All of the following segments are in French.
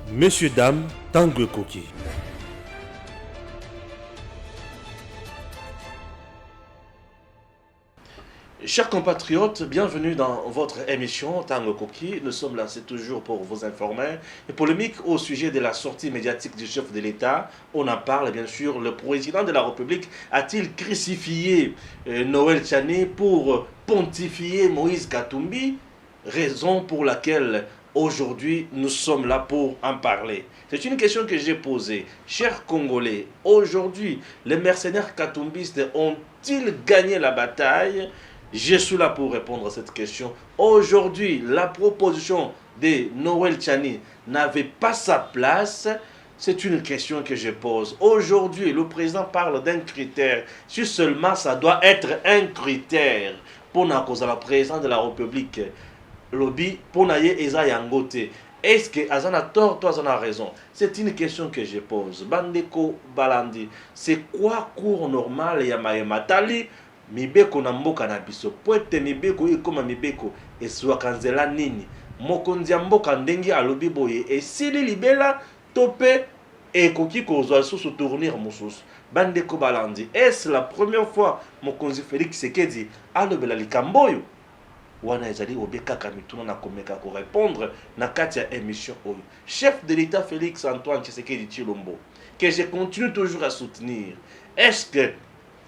Messieurs, dames, Tanguy Koki. Chers compatriotes, bienvenue dans votre émission Tanguy Koki. Nous sommes là, c'est toujours pour vous informer. Et polémique au sujet de la sortie médiatique du chef de l'État. On en parle bien sûr. Le président de la République a-t-il crucifié Noël Tchani pour pontifier Moïse Katumbi? Raison pour laquelle aujourd'hui nous sommes là pour en parler. C'est une question que j'ai posée. Chers Congolais, aujourd'hui, les mercenaires katumbistes ont-ils gagné la bataille? Je suis là pour répondre à cette question. Aujourd'hui, la proposition de Noël Tchani n'avait pas sa place. C'est une question que je pose. Aujourd'hui, le président parle d'un critère. Si seulement ça doit être un critère pour la présidence de la République, lobby pour naye eza yangote. Est-ce que Azana tort, toi Azana raison? C'est une question que je pose. Bandeko Balandi, c'est quoi cours normal ya matali mibeko na mboka na biso? Poete mibeko ikoma mibeko eswaka nzela nini? Mokonzi ya mboka ndenge alobi boye esili libela tope ekoki kozwa susu tournir mosusu. Bandeko Balandi, est-ce la première fois mokonzi Félix Tshisekedi alobela likambo oyo? Wana ezali obekaka mituna na komeka ko répondre na kati ya émission oyo. Chef de l'État Félix Antoine Tshisekedi Tshilombo, que je continue toujours à soutenir. Est-ce que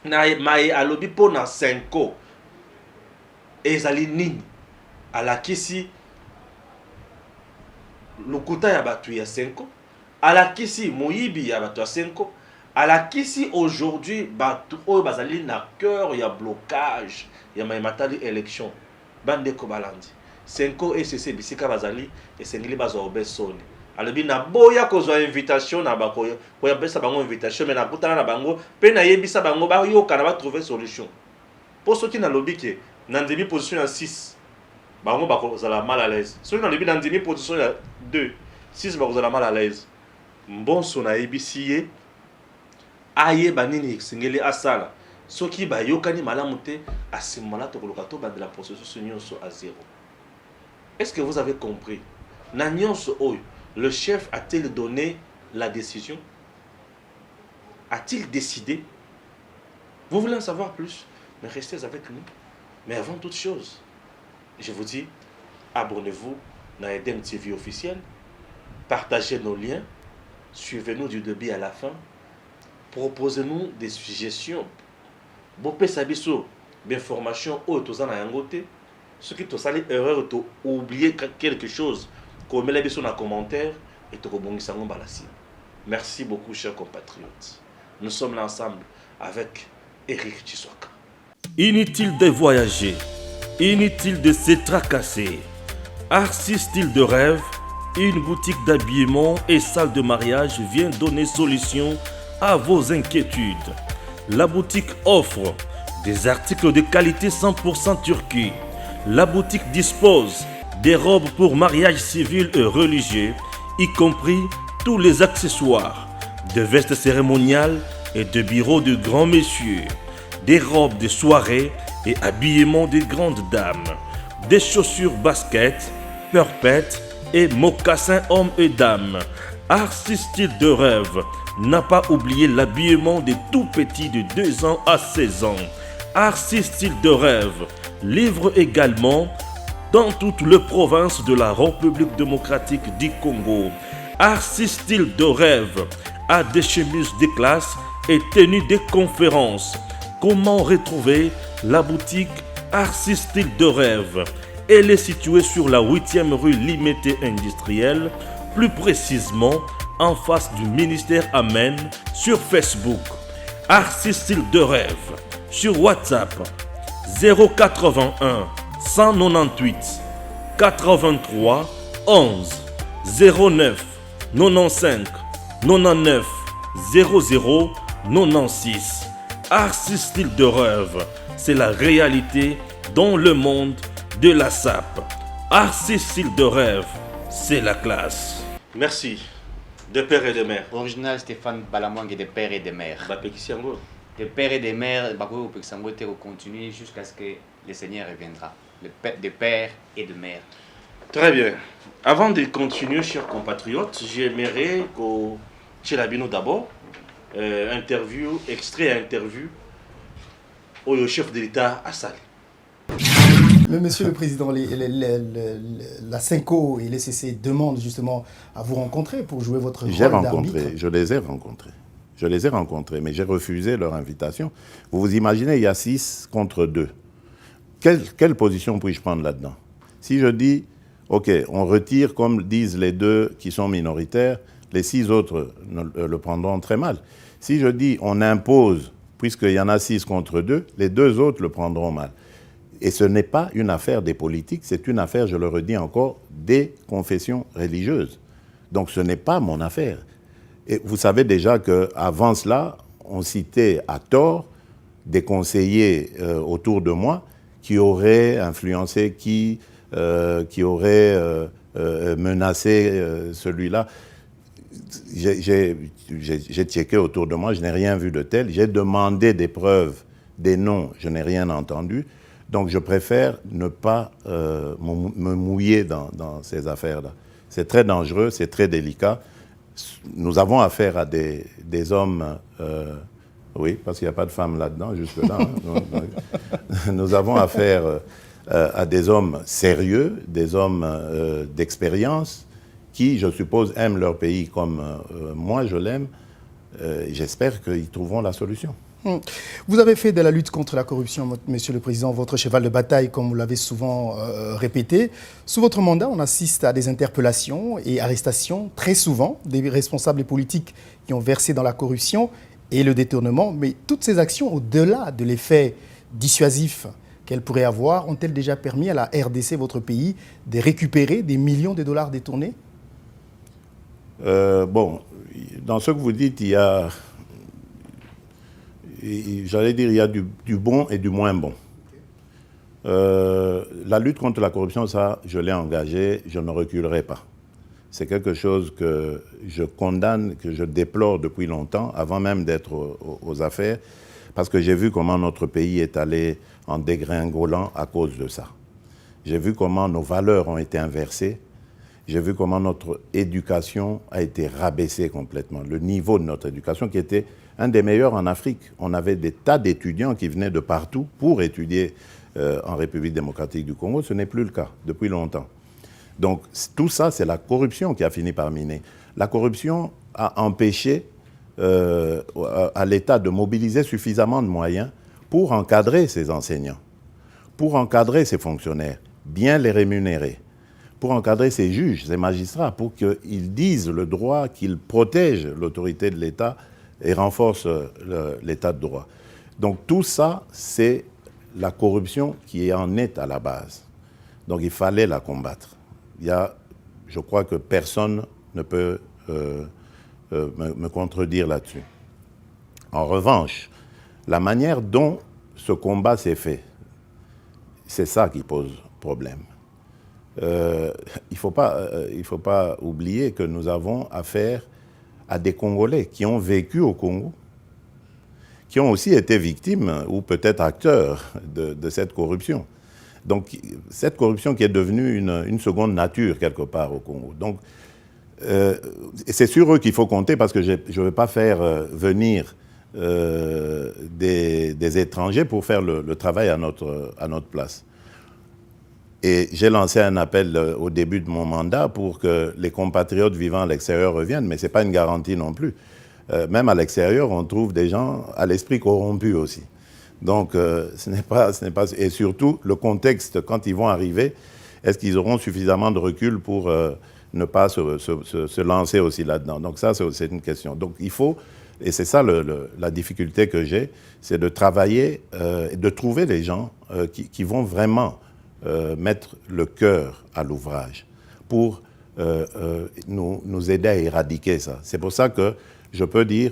na maye alobi po na 5 ans ezali nini alakisi lokuta ya batu ya 5 ans, alakisi moyibi ya batu ya 5 ans, alakisi aujourd'hui batu oyo bazali na cœur ya blocage ya matali élection. Bandeko Balandi 5 ans ECC bisika bazali esengeli bazwa obesoni alobi na boya kozwa invitation na bakoyo koya besa bango invitation mais na kutana na bango pe na yebisa bango ba yoka na ba trouver solution pour ceux qui na lobi ke na ndimi position ya 6 bango bakozala mal à l'aise, ceux qui na lobi na ndimi position ya 2 6 bakozala mal à l'aise. Mbonso na yebisi ye aye banini esengeli asala soki bayokani malamu te asimala tokoloka to bandela processus nyonso à zéro. Est-ce que vous avez compris? Na nyonso oyo, le chef a-t-il donné la décision? A-t-il décidé? Vous voulez en savoir plus? Mais restez avec nous. Mais avant toute chose, je vous dis, abonnez-vous dans Eden TV officiel, partagez nos liens, suivez-nous du début à la fin, proposez-nous des suggestions. Bopesa biso d'informations au tozana yangote, ce qui tosali erreur to oublier quelque chose, comme la biso na commentaire et to kobongisa ngomba la sim. Merci beaucoup chers compatriotes. Nous sommes là ensemble avec Eric Tshisekedi. Inutile de voyager, inutile de se tracasser. Arcis Style de Rêve, une boutique d'habillement et salle de mariage vient donner solution à vos inquiétudes. La boutique offre des articles de qualité 100% turquie. La boutique dispose des robes pour mariage civil et religieux, y compris tous les accessoires, de vestes cérémoniales et de bureaux de grands messieurs, des robes de soirée et habillement de grandes dames, des chaussures basket, perpètes et mocassins hommes et dames. Arcis Style de Rêve n'a pas oublié l'habillement des tout petits de 2 ans à 16 ans. Arcis Style de Rêve livre également dans toutes les provinces de la République démocratique du Congo. Arcis Style de Rêve a des chemises de classe et tenues de conférences. Comment retrouver la boutique Arcis Style de Rêve? Elle est située sur la 8e rue Limité Industrielle, plus précisément en face du ministère Amen, sur Facebook. Arcis Style de Rêve, sur WhatsApp 081 198 83 11 09 95 99 00 96. Arcis Style de Rêve, c'est la réalité dans le monde de la SAP. Arcis Style de Rêve, c'est la classe. Merci. De père et de mère. Original Stéphane Balamwang et de père et de mère. De père et de mère, on continue jusqu'à ce que le Seigneur reviendra. De père et de mère. Très bien. Avant de continuer, chers compatriotes, j'aimerais que chez Labino d'abord, extrait interview au chef de l'État à Sali. Mais Monsieur le Président, la CENCO et les CC demandent justement à vous rencontrer pour jouer votre rôle d'arbitre. Je les ai rencontrés. Je les ai rencontrés, mais j'ai refusé leur invitation. Vous vous imaginez, il y a 6 contre 2. Quelle position puis-je prendre là-dedans? Si je dis, OK, on retire, comme disent les 2 qui sont minoritaires, les 6 autres le prendront très mal. Si je dis, on impose, puisqu'il y en a 6 contre 2, les 2 autres le prendront mal. Et ce n'est pas une affaire des politiques, c'est une affaire, je le redis encore, des confessions religieuses. Donc ce n'est pas mon affaire. Et vous savez déjà qu'avant cela, on citait à tort des conseillers autour de moi qui auraient influencé, qui auraient menacé celui-là. J'ai checké autour de moi, je n'ai rien vu de tel. J'ai demandé des preuves, des noms, je n'ai rien entendu. Donc je préfère ne pas me mouiller dans ces affaires-là. C'est très dangereux, c'est très délicat. Nous avons affaire à des hommes, oui, parce qu'il n'y a pas de femmes là-dedans, jusque-là. Hein. Nous avons affaire à des hommes sérieux, des hommes d'expérience, qui, je suppose, aiment leur pays comme moi je l'aime. J'espère qu'ils trouveront la solution. Vous avez fait de la lutte contre la corruption, Monsieur le Président, votre cheval de bataille, comme vous l'avez souvent répété. Sous votre mandat, on assiste à des interpellations et arrestations, très souvent, des responsables politiques qui ont versé dans la corruption et le détournement. Mais toutes ces actions, au-delà de l'effet dissuasif qu'elles pourraient avoir, ont-elles déjà permis à la RDC, votre pays, de récupérer des millions de dollars détournés? Bon, dans ce que vous dites, il y a... J'allais dire, il y a du bon et du moins bon. La lutte contre la corruption, ça, je l'ai engagé, je ne reculerai pas. C'est quelque chose que je condamne, que je déplore depuis longtemps, avant même d'être aux affaires, parce que j'ai vu comment notre pays est allé en dégringolant à cause de ça. J'ai vu comment nos valeurs ont été inversées. J'ai vu comment notre éducation a été rabaissée complètement. Le niveau de notre éducation qui était un des meilleurs en Afrique. On avait des tas d'étudiants qui venaient de partout pour étudier en République démocratique du Congo. Ce n'est plus le cas depuis longtemps. Donc tout ça, c'est la corruption qui a fini par miner. La corruption a empêché à l'État de mobiliser suffisamment de moyens pour encadrer ses enseignants, pour encadrer ses fonctionnaires, bien les rémunérer, pour encadrer ses juges, ses magistrats, pour qu'ils disent le droit, qu'ils protègent l'autorité de l'État et renforcent l'État de droit. Donc tout ça, c'est la corruption qui en est à la base. Donc il fallait la combattre. Je crois que personne ne peut me contredire là-dessus. En revanche, la manière dont ce combat s'est fait, c'est ça qui pose problème. Il ne faut pas oublier que nous avons affaire à des Congolais qui ont vécu au Congo, qui ont aussi été victimes ou peut-être acteurs de cette corruption. Donc cette corruption qui est devenue une seconde nature quelque part au Congo. Donc c'est sur eux qu'il faut compter parce que je ne vais pas faire venir des étrangers pour faire le travail à notre place. Et j'ai lancé un appel au début de mon mandat pour que les compatriotes vivant à l'extérieur reviennent, mais ce n'est pas une garantie non plus. Même à l'extérieur, on trouve des gens à l'esprit corrompu aussi. Donc, ce n'est pas... Et surtout, le contexte, quand ils vont arriver, est-ce qu'ils auront suffisamment de recul pour ne pas se lancer aussi là-dedans? Donc ça, c'est une question. Donc il faut, et c'est ça la difficulté que j'ai, c'est de travailler, de trouver les gens qui vont vraiment mettre le cœur à l'ouvrage pour nous aider à éradiquer ça. C'est pour ça que je peux dire,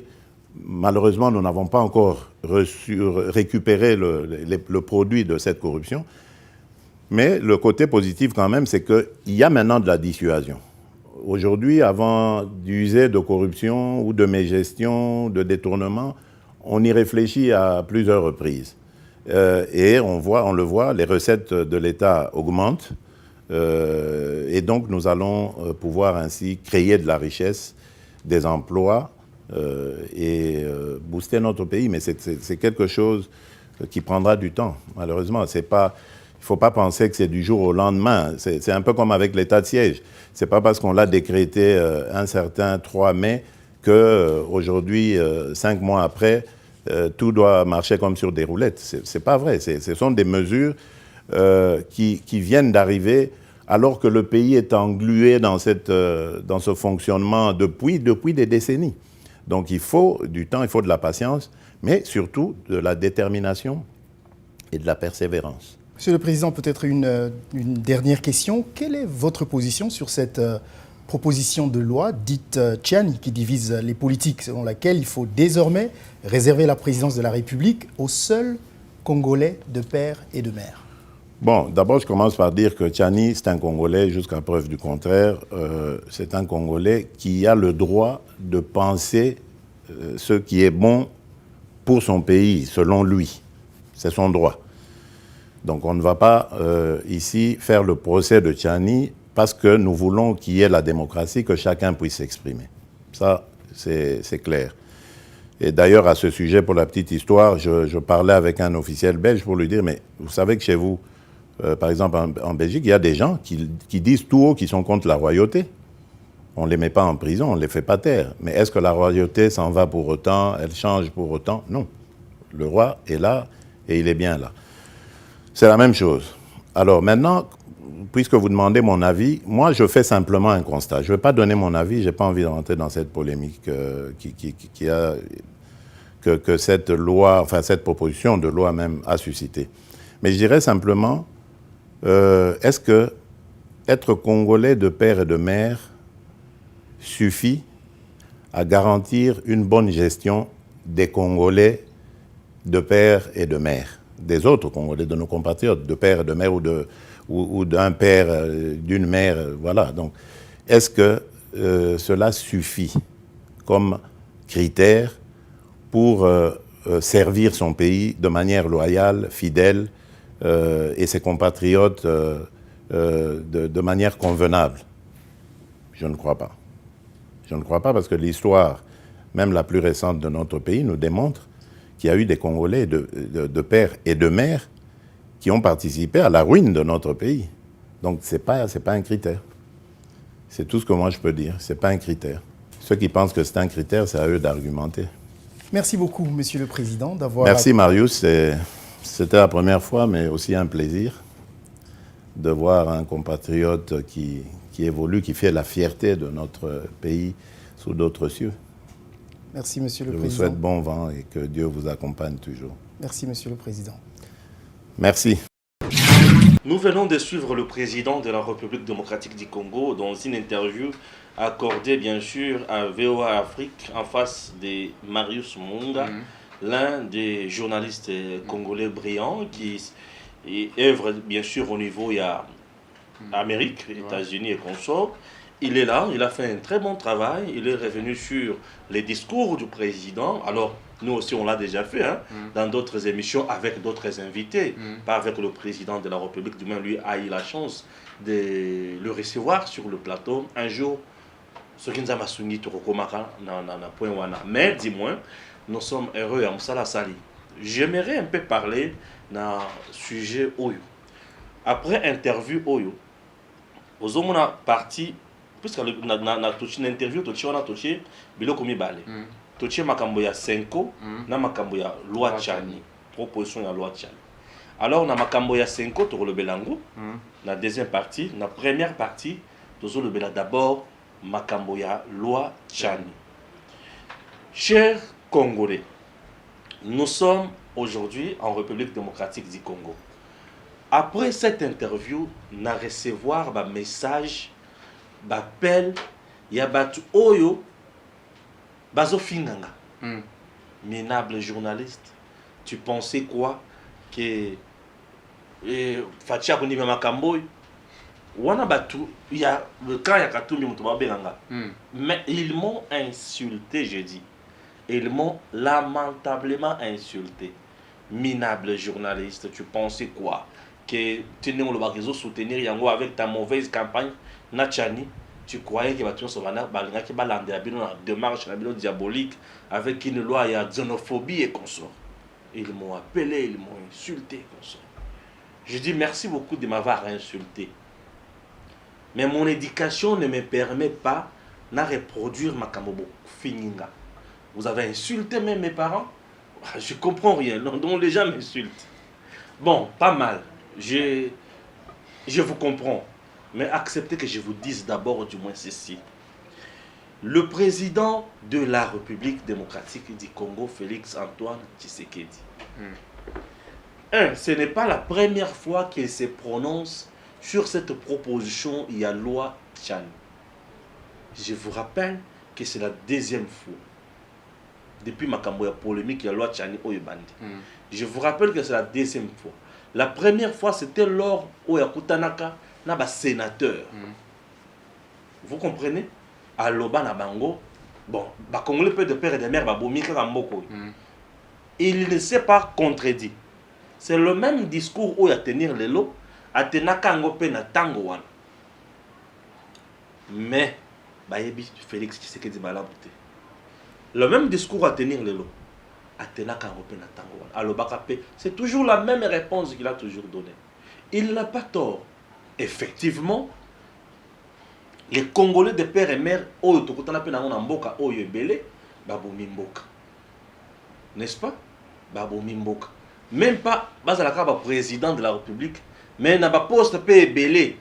malheureusement, nous n'avons pas encore récupéré le produit de cette corruption, mais le côté positif quand même, c'est qu'il y a maintenant de la dissuasion. Aujourd'hui, avant d'user de corruption ou de mégestion, de détournement, on y réfléchit à plusieurs reprises. Et on le voit, les recettes de l'État augmentent. Et donc, nous allons pouvoir ainsi créer de la richesse, des emplois et booster notre pays. Mais c'est quelque chose qui prendra du temps, malheureusement. Il ne faut pas penser que c'est du jour au lendemain. C'est un peu comme avec l'état de siège. Ce n'est pas parce qu'on l'a décrété un certain 3 mai qu'aujourd'hui, 5 mois après, tout doit marcher comme sur des roulettes. Ce n'est pas vrai. Ce sont des mesures qui viennent d'arriver alors que le pays est englué dans ce fonctionnement depuis des décennies. Donc il faut du temps, il faut de la patience, mais surtout de la détermination et de la persévérance. Monsieur le Président, peut-être une dernière question. Quelle est votre position sur cette proposition de loi dite Tchiani qui divise les politiques, selon laquelle il faut désormais réserver la présidence de la République aux seuls Congolais de père et de mère? Bon, d'abord, je commence par dire que Tchiani, c'est un Congolais, jusqu'à preuve du contraire. C'est un Congolais qui a le droit de penser ce qui est bon pour son pays, selon lui. C'est son droit. Donc, on ne va pas ici faire le procès de Tchiani parce que nous voulons qu'il y ait la démocratie, que chacun puisse s'exprimer. Ça, c'est clair. Et d'ailleurs, à ce sujet, pour la petite histoire, je parlais avec un officiel belge pour lui dire, mais vous savez que chez vous, par exemple, en Belgique, il y a des gens qui disent tout haut qu'ils sont contre la royauté. On ne les met pas en prison, on ne les fait pas taire. Mais est-ce que la royauté s'en va pour autant, elle change pour autant? Non. Le roi est là et il est bien là. C'est la même chose. Alors maintenant, puisque vous demandez mon avis, moi je fais simplement un constat. Je ne vais pas donner mon avis, je n'ai pas envie de rentrer dans cette polémique que cette loi, enfin cette proposition de loi même a suscité. Mais je dirais simplement, est-ce que être Congolais de père et de mère suffit à garantir une bonne gestion des Congolais de père et de mère, des autres Congolais, de nos compatriotes, de père et de mère ou d'un père, d'une mère, voilà. Donc, est-ce que cela suffit comme critère pour servir son pays de manière loyale, fidèle, et ses compatriotes de manière convenable? Je ne crois pas. Je ne crois pas parce que l'histoire, même la plus récente de notre pays, nous démontre qu'il y a eu des Congolais de père et de mère qui ont participé à la ruine de notre pays. Donc c'est pas un critère. C'est tout ce que moi je peux dire. C'est pas un critère. Ceux qui pensent que c'est un critère, c'est à eux d'argumenter. Merci beaucoup, Monsieur le Président, d'avoir... Merci Marius. C'était la première fois, mais aussi un plaisir de voir un compatriote qui évolue, qui fait la fierté de notre pays sous d'autres cieux. Merci, Monsieur le Président. Je vous souhaite bon vent et que Dieu vous accompagne toujours. Merci, Monsieur le Président. Merci. Nous venons de suivre le président de la République démocratique du Congo dans une interview accordée, bien sûr, à VOA Afrique en face de Marius Munga, l'un des journalistes congolais brillants qui œuvre, bien sûr, au niveau Amérique, États-Unis et consorts. Il est là, il a fait un très bon travail, il est revenu sur les discours du président. Alors, nous aussi, on l'a déjà fait dans d'autres émissions avec d'autres invités, pas avec le président de la République. Du moins, lui a eu la chance de le recevoir sur le plateau. Un jour, ce qui nous a soumis, mais dis-moi, nous sommes heureux à Moussala Sali. J'aimerais un peu parler d'un sujet Oyo. Après interview Oyo, aux hommes, on a parti. Puisque na touché une interview, touché on a touché biloko mibale. Touché makambo ya Senko, na makambo ya loi Tchiani, proposition ya loi Tchiani. Alors na makambo ya Senko to le belango, na deuxième partie, na première partie, to le bela d'abord makambo ya loi Tchiani. Chers Congolais, nous sommes aujourd'hui en République démocratique du Congo. Après cette interview, na recevoir un message bapel ya batu oyo bazo finganga. Minable journaliste, tu pensais quoi que Fatia Koni Makamboy wana batu ya le camp ya Katumbi mutuba belanga. Mais ils m'ont insulté, je dis. Ils m'ont lamentablement insulté. Minable journaliste, tu pensais quoi que tu n'es pas réseau soutenir yango avec ta mauvaise campagne Nachani, tu croyais que tu vas la démarche diabolique avec une loi il y a xénophobie et consort. Ils m'ont appelé, ils m'ont insulté consort. Je dis merci beaucoup de m'avoir insulté. Mais mon éducation ne me permet pas de reproduire ma kamobo fininga. Vous avez insulté même mes parents? Je comprends rien, donc les gens m'insultent. Bon, pas mal. Je vous comprends. Mais acceptez que je vous dise d'abord du moins ceci. Le président de la République démocratique du Congo, Félix Antoine Tshisekedi. Ce n'est pas la première fois qu'il se prononce sur cette proposition, il y a loi Tchani. Je vous rappelle que c'est la deuxième fois. Depuis ma polémique, il y a loi Tchani Oyebandi. Je vous rappelle que c'est la deuxième fois. La première fois, c'était lors où il y a Kutanaka, un sénateur. Vous comprenez? À Loba na Bango, bon, Congolais peu de père et de mère, il ne s'est pas contredit. C'est le même discours où il y a tenir les lots, à tenir Kangope na Tango. Mais, Félix Tshisekedi Balabouté. Le même discours à tenir les lots, à tenir Kangope na Tango. À Lobakape, c'est toujours la même réponse qu'il a toujours donnée. Il n'a pas tort. Effectivement, les Congolais de père et mère, n'est-ce pas? Même pas président de la République, mais il n'a pas poste belé.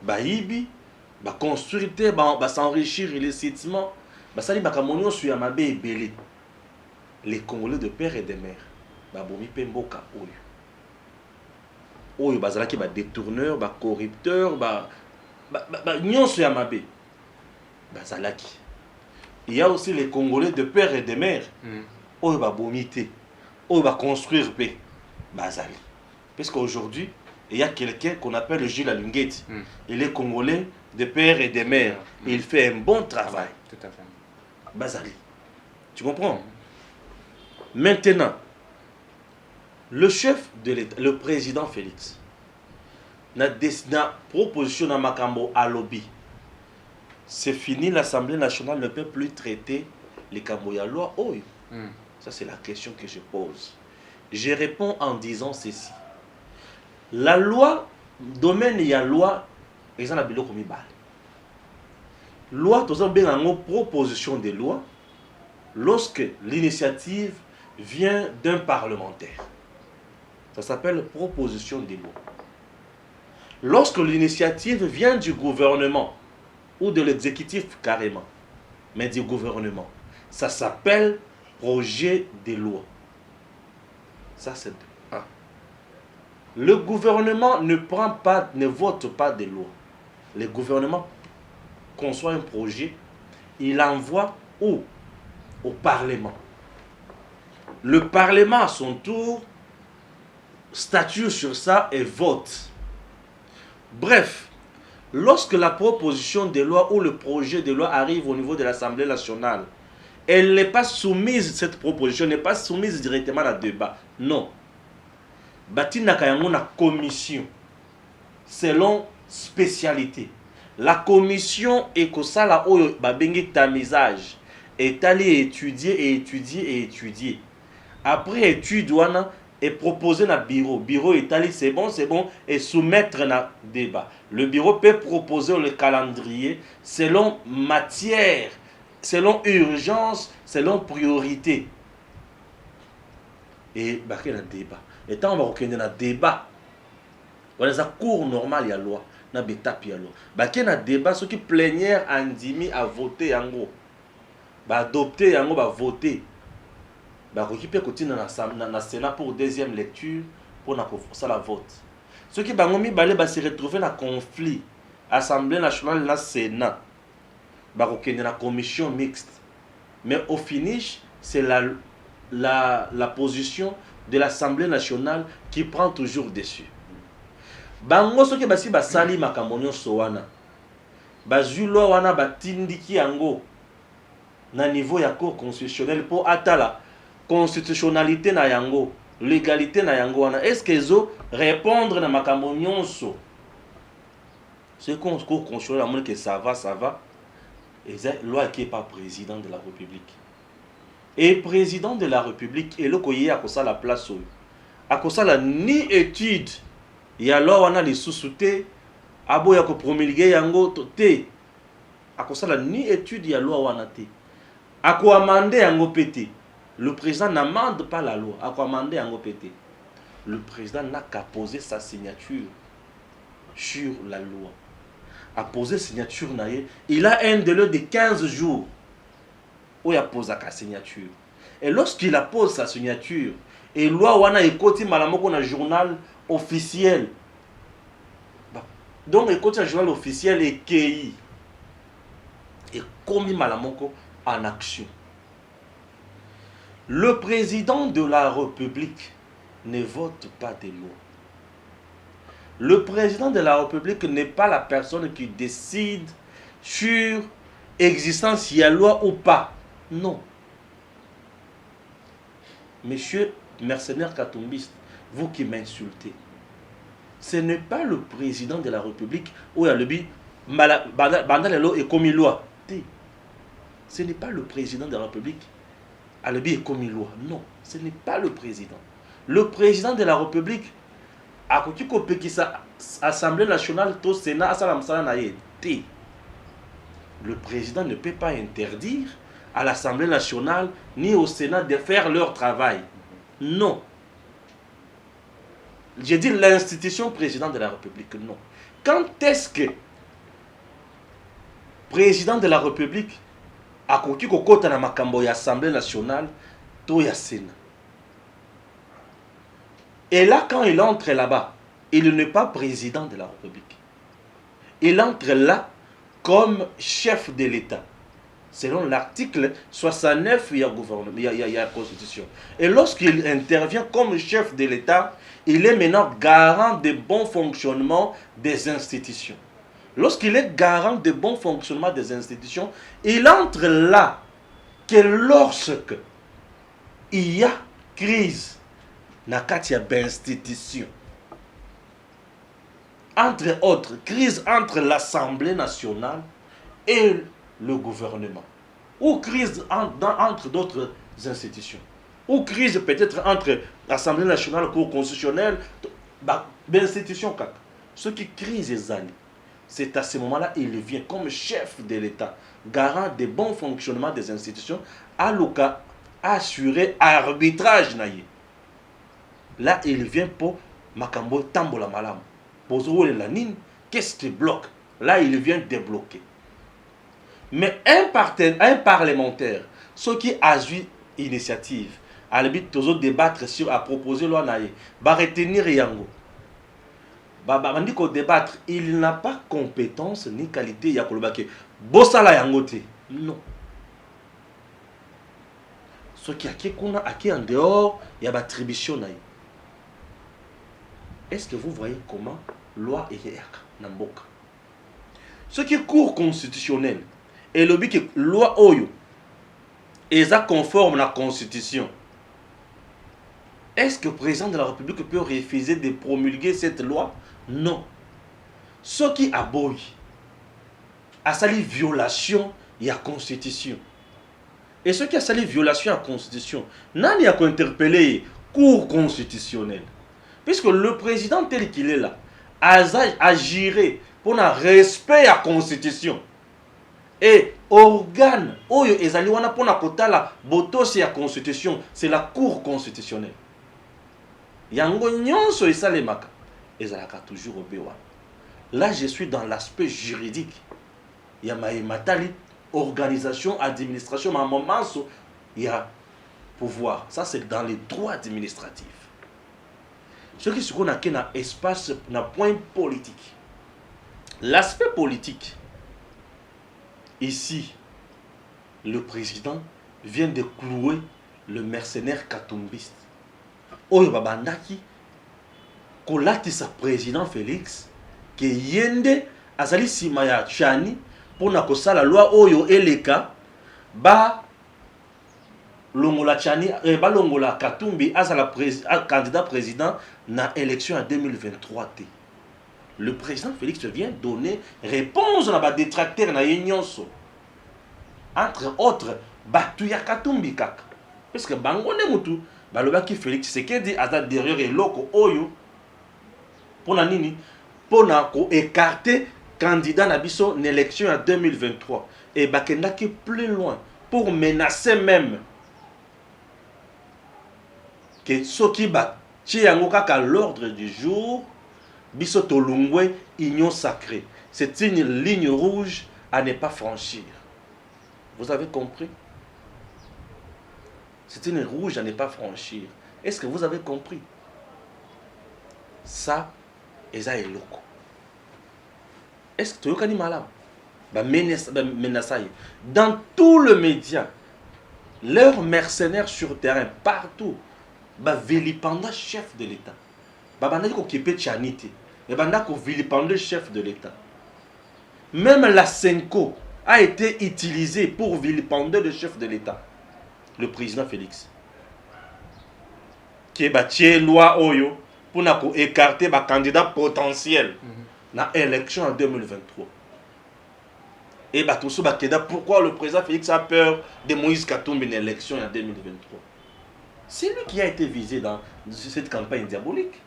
Baïbi, construire, s'enrichir illicitement, les Congolais de père et de mère, babomi pemboka oyo. Oyo bazalaki ba détourneur, ba corrupteur, nyonso ya mabe. Bazalaki. Il y a aussi les Congolais de père et de mère. Oyo ba bomité, oyo ba construire paix. Bazali. Parce qu'aujourd'hui, il y a quelqu'un qu'on appelle Gilles Alungueti. Il est Congolais de père et de mère. Il fait un bon travail. Tout à fait. Bazali. Tu comprends? Maintenant, le chef de l'État, le président Félix, n'a proposition à Makambo à lobby. C'est fini, l'Assemblée nationale ne peut plus traiter les Kamboya loi. Oh, ça c'est la question que je pose. Je réponds en disant ceci. La loi, domaine il y a loi, ils en ont biloko mi bal. Loi, tout ça bien en proposition de loi, lorsque l'initiative vient d'un parlementaire. Ça s'appelle proposition de loi. Lorsque l'initiative vient du gouvernement ou de l'exécutif carrément, mais du gouvernement, ça s'appelle projet de loi. Ça c'est un. Le gouvernement ne vote pas de loi. Le gouvernement conçoit un projet, il envoie où? Au Parlement. Le Parlement à son tour statue sur ça et vote. Bref, lorsque la proposition de loi ou le projet de loi arrive au niveau de l'Assemblée nationale, elle n'est pas soumise, cette proposition n'est pas soumise directement à débat. Non. Batina kayango na commission selon spécialité. La commission ekosala oyo babengi tamisage est allé étudier. Après étude wana et proposer na bureau. Bureau est allé c'est bon et soumettre na débat. Le bureau peut proposer le calendrier selon matière, selon urgence, selon priorité. Et bah quel débat. Et tant on va reconnaître un débat. Voilà ça cours normal ya loi, na betape ya loi. Bah quel un débat ceux qui plénière andimi à voter yango. Bah adopter yango bah voter. Bah récupérer continue na Sénat pour deuxième lecture pour ça la vote. Ceux qui bangomi balé bah se retrouver dans conflit Assemblée nationale na Sénat. Bah reconnaître la commission mixte. Mais au finish, c'est la position de l'Assemblée nationale qui prend toujours dessus. Bango soki basi basali makambo nyonso wana. Bazulo wana batindiki yango na niveau ya cour constitutionnelle pour atala constitutionnalité na yango. l'égalité na yango wana est-ce que zo répondre na makambo nyonso c'est qu'on contrôle la monde que ça va et c'est loi qui est pas président de la République et président de la République et le koyé à ça la place à ça la ni étude ya loi wana les sous-souté abo ya ko promulguer yango te à ça la ni étude ya loi wana te à ko amender yango pété. Le président n'amende pas la loi. À quoi amender en OPT? Le président n'a qu'à poser sa signature sur la loi. À poser signature, il a un délai de 15 jours où il a posé sa signature. Et lorsqu'il a posé sa signature, et loi wana ekoti malamoko na journal officiel. Donc ekoti na journal officiel et KI. Et commis malamoko en action. Le président de la République ne vote pas des lois. Le président de la République n'est pas la personne qui décide sur l'existence s'il y a loi ou pas. Non. Monsieur mercenaire katumbiste, vous qui m'insultez, ce n'est pas le président de la République où il y a le but bandalelo et commis loi. Ce n'est pas le président de la République. Alobi est commis loi. Non, ce n'est pas le président. Le président de la République a coupé l'Assemblée nationale, tout Sénat, le président ne peut pas interdire à l'Assemblée nationale ni au Sénat de faire leur travail. Non. J'ai dit l'institution président de la République, non. Quand est-ce que président de la République a coupé na makambo ya Assemblée nationale, tout ya Sénat? Et là, quand il entre là-bas, il n'est pas président de la République. Il entre là comme chef de l'État. Selon l'article 69, il y a la Constitution. Et lorsqu'il intervient comme chef de l'État, il est maintenant garant du bon fonctionnement des institutions. Lorsqu'il est garant du bon fonctionnement des institutions, il entre là que lorsque il y a crise, Nakatia d'institution. Entre autres, crise entre l'Assemblée nationale et le gouvernement. Ou crise entre d'autres institutions. Ou crise peut-être entre l'Assemblée nationale et le Cour constitutionnelle. L'institution, ce qui crise les alliés. C'est à ce moment-là qu'il vient comme chef de l'État, garant des bons fonctionnements des institutions, à l'OCA, assurer arbitrage. Là, il vient pour Makambo Tambola Malam. Pour la ligne, qu'est-ce qui bloque? Là, il vient débloquer. Mais un parlementaire, ce qui a eu initiative, à l'habitude toujours débattre sur, à proposer loi naïe, va retenir Yango. Débattre, il n'a pas compétence ni qualité ya kolobake. Bossala yangote. Non. Ce qui a en dehors, il y a attribution naïe. Est-ce que vous voyez comment loi est Namboka? Ce qui est cour constitutionnel et le but que loi oyo est conforme à la constitution. Est-ce que le président de la République peut refuser de promulguer cette loi? Non. Ce qui a boy a sali violation de la constitution. Et ce qui a sali violation de la constitution, nani a interpellé cour constitutionnelle. Puisque le président tel qu'il est là, agirait pour un respect à la constitution. Et organe, oyo ezali wana pour na kotala botosi ya constitution, c'est la cour constitutionnelle. Yango nyonso esalemaka, ezalaka toujours au bewa. Là, je suis dans l'aspect juridique. Il y a matali, organisation, administration, mais à un moment, il y a pouvoir. Ça, c'est dans les droits administratifs. Ce qui se connaît dans l'espace, dans le point politique. L'aspect politique, ici, le président vient de clouer le mercenaire katumbiste. Oyo babandaki, kolati sa président Félix, que yende azali simaya chani, pour na kosala loi oyo eleka, ba Longola Chani, Longola Katumbi, candidat président dans l'élection en 2023. Le président Félix vient donner réponse à la détracteur na yenyonso. Entre autres, Batuya Katumbi kaka. Parce que Bangone Moutou, Balobaki Félix, c'est qu'il dit à derrière et loko oyo, pour nini, pour écarter candidat Nabiso en élection en 2023. Et Bakendaki plus loin, pour menacer même que ce qui bat à l'ordre du jour, Biso Tolungwe, union sacrée. C'est une ligne rouge à ne pas franchir. Vous avez compris? C'est une rouge à ne pas franchir. Est-ce que vous avez compris? Ça, et ça est loco. Est-ce que tu as dit malade? Dans tout le média, leurs mercenaires sur terrain, partout, vilipenda chef de l'État. Vilipenda chef de l'État. Même la Senko a été utilisée pour vilipender le chef de l'État, le président Félix. Qui est loi Oyo pour écarter les candidats potentiels dans l'élection en 2023. Et pourquoi le président Félix a peur de Moïse Katumbi dans l'élection en 2023? C'est lui qui a été visé dans cette campagne diabolique.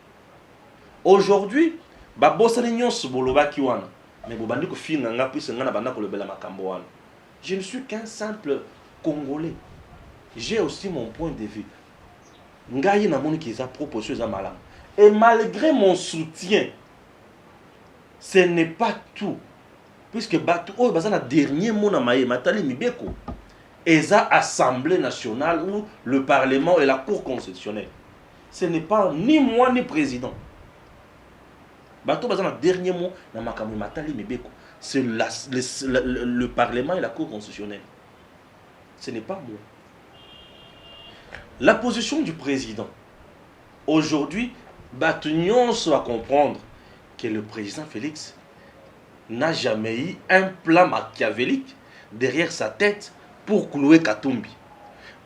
Aujourd'hui, je ne suis qu'un simple Congolais. J'ai aussi mon point de vue. Et malgré mon soutien, ce n'est pas tout. Puisque le dernier mot dans Matali Mibeko, et ça Assemblée nationale ou le Parlement et la Cour constitutionnelle. Ce n'est pas ni moi ni président. Le dernier mot dans Matali Mibeko, c'est le Parlement et la Cour constitutionnelle. Ce n'est pas moi. La position du président, aujourd'hui, Batunion va comprendre que le président Félix n'a jamais eu un plan machiavélique derrière sa tête pour clouer Katumbi.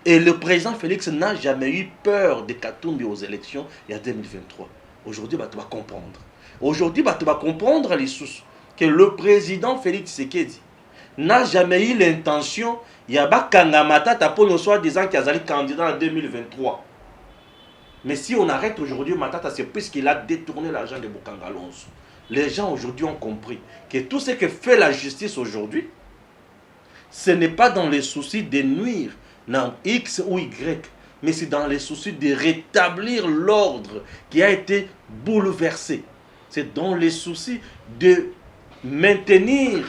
Et le président Félix n'a jamais eu peur de Katumbi aux élections il y a 2023. Aujourd'hui, tu vas comprendre. Aujourd'hui, tu vas comprendre les sources que le président Félix Tshisekedi n'a jamais eu l'intention il y a Bakanga Matata pour nous soit disant qu'il y a candidat en 2023. Mais si on arrête aujourd'hui Matata, c'est puisqu'il a détourné l'argent de Bokanga Alonso. Les gens aujourd'hui ont compris que tout ce que fait la justice aujourd'hui, ce n'est pas dans les soucis de nuire dans X ou Y, mais c'est dans les soucis de rétablir l'ordre qui a été bouleversé. C'est dans les soucis de maintenir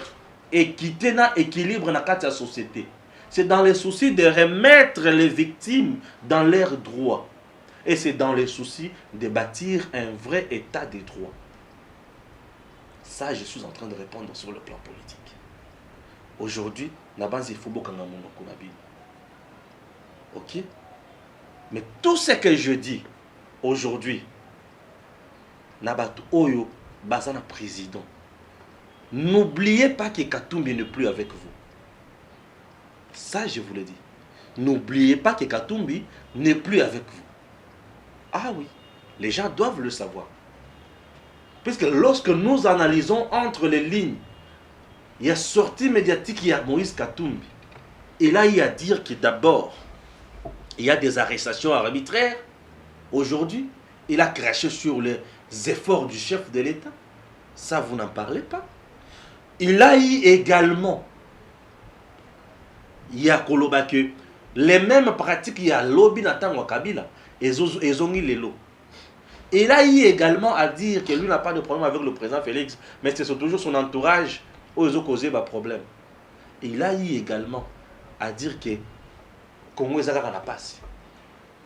équité et équilibre dans la société. C'est dans les soucis de remettre les victimes dans leurs droits. Et c'est dans les soucis de bâtir un vrai état des droits. Ça, je suis en train de répondre sur le plan politique. Aujourd'hui, il faut beaucoup de ok? Mais tout ce que je dis aujourd'hui, Oyo, Bazana président, n'oubliez pas que Katumbi n'est plus avec vous. Ça, je vous le dis. N'oubliez pas que Katumbi n'est plus avec vous. Ah oui, les gens doivent le savoir. Puisque lorsque nous analysons entre les lignes, il y a sortie médiatique, il y a Moïse Katumbi. Et là, il y a à dire que d'abord, il y a des arrestations arbitraires. Aujourd'hui, il a craché sur les efforts du chef de l'État. Ça, vous n'en parlez pas. Il a eu également, il y a Koloba que les mêmes pratiques, il y a lobby Natango Kabila, et ont eu les lots. Il a eu également à dire que lui n'a pas de problème avec le président Félix, mais c'est toujours son entourage où ils ont causé des problèmes. Il a eu également à dire que comment ils ont la passe,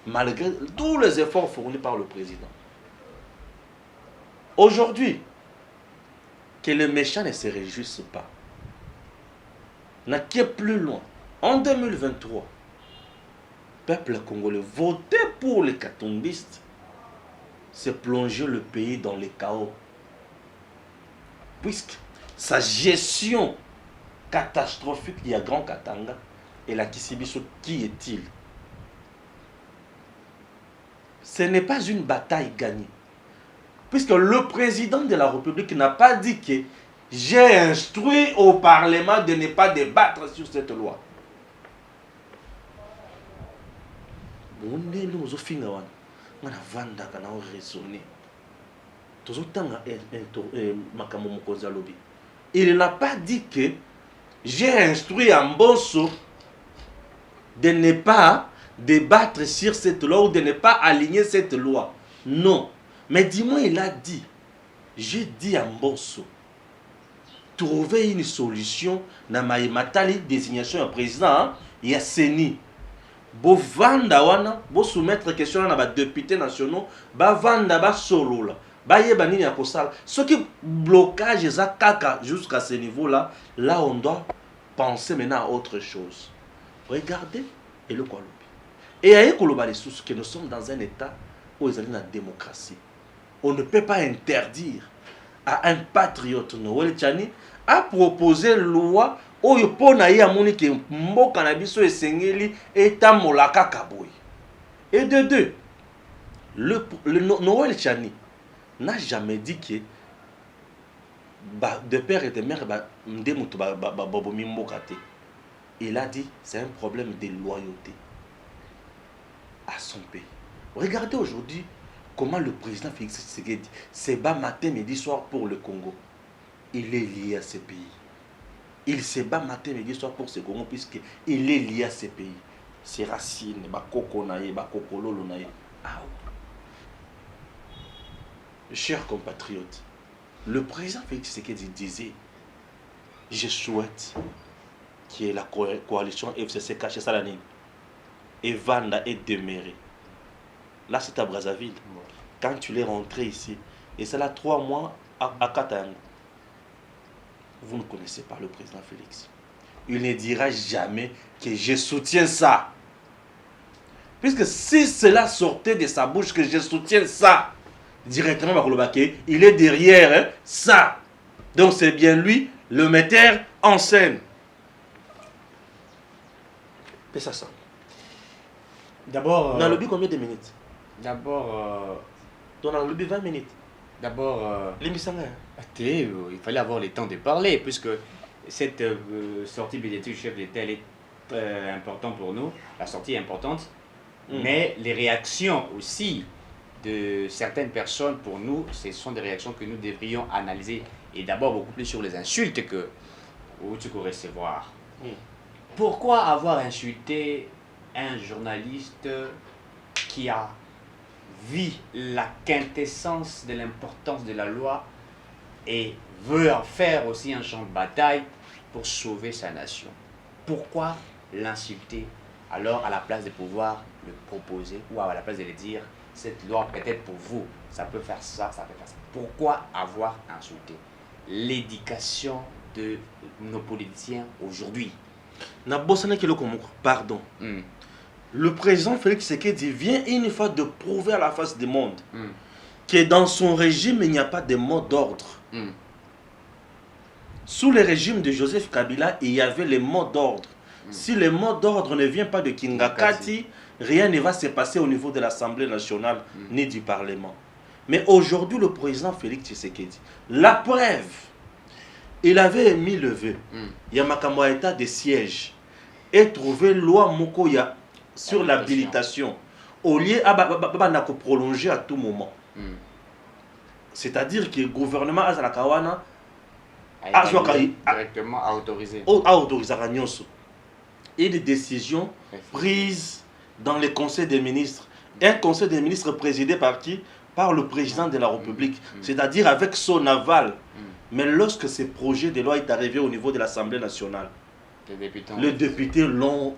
malgré tous les efforts fournis par le président. Aujourd'hui, que les méchants ne se réjouissent pas. N'a qu'à plus loin. En 2023, peuple congolais, voter pour les katumbistes, c'est plonger le pays dans le chaos. Puisque sa gestion catastrophique, il y a Grand Katanga, et la Kisibiso, qui est-il? ce n'est pas une bataille gagnée. Puisque le président de la République n'a pas dit que j'ai instruit au Parlement de ne pas débattre sur cette loi. Il n'a pas dit que j'ai instruit Ambosso de ne pas débattre sur cette loi ou de ne pas aligner cette loi. Non. Mais dis-moi, il a dit, j'ai dit à Ambosso, trouver une solution dans ma désignation à président, il y a Seni. Bo vanda wana, bo soumettre question à les députés nationaux, ba vanda ba solo la, ba yeba nini ya kosala. Ce qui blocage eza kaka jusqu'à ce niveau-là, là on doit penser maintenant à autre chose. Regardez et le Kolobi. Et à Ekoloba les sources que nous sommes dans un état où ils ont la démocratie. On ne peut pas interdire à un patriote Noël Tchani à proposer une loi oyo pona ya moni ke mboka na biso esengeli etamolaka kaboy. Et de deux, le Noël Tchani n'a jamais dit que de père et de mère il a dit c'est un problème de loyauté à son pays. Regardez aujourd'hui comment le président Félix Tshisekedi se bat matin, midi, soir pour le Congo. Il est lié à ce pays. Il se bat matin, midi, soir pour ce Congo puisqu'il est lié à ce pays. Ses racines, chers compatriotes, le président Félix Tshisekedi disait je souhaite que la coalition FCC cache Salanine et Vanda est demeurée. Là, c'est à Brazzaville. Quand tu es rentré ici, et c'est là 3 mois à Katanga, vous ne connaissez pas le président Félix. Il ne dira jamais que je soutiens ça. Puisque si cela sortait de sa bouche que je soutiens ça, directement, il est derrière ça. Donc c'est bien lui, le metteur en scène. C'est ça. D'abord... On a le but combien de minutes? D'abord... On a le but 20 minutes. D'abord... il fallait avoir le temps de parler, puisque cette sortie budgétaire du chef d'État est très importante pour nous. La sortie est importante. Mais les réactions aussi de certaines personnes, pour nous, ce sont des réactions que nous devrions analyser. Et d'abord beaucoup plus sur les insultes que tu peux recevoir. Pourquoi avoir insulté un journaliste qui a vu la quintessence de l'importance de la loi et veut en faire aussi un champ de bataille pour sauver sa nation? Pourquoi l'insulter alors à la place de pouvoir le proposer ou à la place de le dire cette loi peut-être pour vous, ça peut faire ça, ça peut faire ça? Pourquoi avoir insulté l'éducation de nos politiciens aujourd'hui? Pardon. Le président Félix Tshisekedi vient une fois de prouver à la face du monde que dans son régime, il n'y a pas de mot d'ordre. Sous le régime de Joseph Kabila, il y avait les mots d'ordre. Si le mot d'ordre ne vient pas de Kingakati, rien ne va se passer au niveau de l'Assemblée nationale ni du Parlement. Mais aujourd'hui, le président Félix Tshisekedi, la preuve, il avait mis le vœu. Il y a un état de siège et trouvé loi Mokoya sur l'habilitation. Au lieu de prolonger à tout moment. C'est-à-dire que le gouvernement Azalakawana a directement autorisé. Et des décisions prises dans le Conseil des ministres. Un Conseil des ministres présidé par qui? Par le président de la République. C'est-à-dire avec son aval. Mais lorsque ce projet de loi est arrivé au niveau de l'Assemblée nationale, les députés l'ont